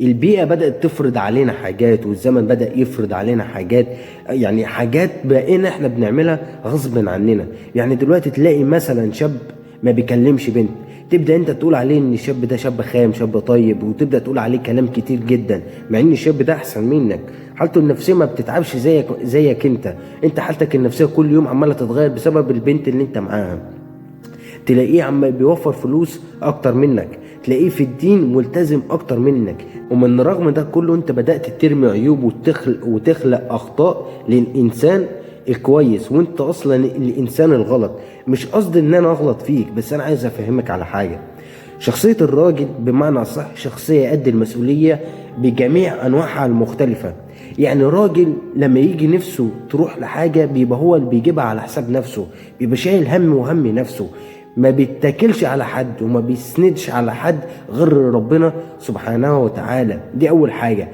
البيئة بدأت تفرض علينا حاجات، والزمن بدأ يفرض علينا حاجات. يعني حاجات بقينا احنا بنعملها غصب عننا. يعني دلوقتي تلاقي مثلا شاب ما بيكلمش بنت، تبدأ انت تقول عليه ان الشاب ده شاب خام، شاب طيب، وتبدأ تقول عليه كلام كتير جدا، مع ان الشاب ده احسن منك. حالته النفسية ما بتتعبش زيك انت حالتك النفسية كل يوم عمالة تتغير بسبب البنت اللي انت معاها. تلاقيه عم بيوفر فلوس اكتر منك، تلاقيه في الدين ملتزم اكتر منك، ومن رغم ده كله انت بدأت ترمي عيوب وتخلق اخطاء للانسان الكويس، وانت اصلا الانسان الغلط. مش قصدي ان انا اغلط فيك، بس انا عايز افهمك على حاجة. شخصية الراجل بمعنى صح شخصية قد المسؤولية بجميع أنواعها المختلفة. يعني راجل لما يجي نفسه تروح لحاجة بيبقى هو اللي بيجيبها على حساب نفسه، بيبقى شايل هم وهم نفسه، ما بيتكلش على حد وما بيسندش على حد غير ربنا سبحانه وتعالى. دي أول حاجة.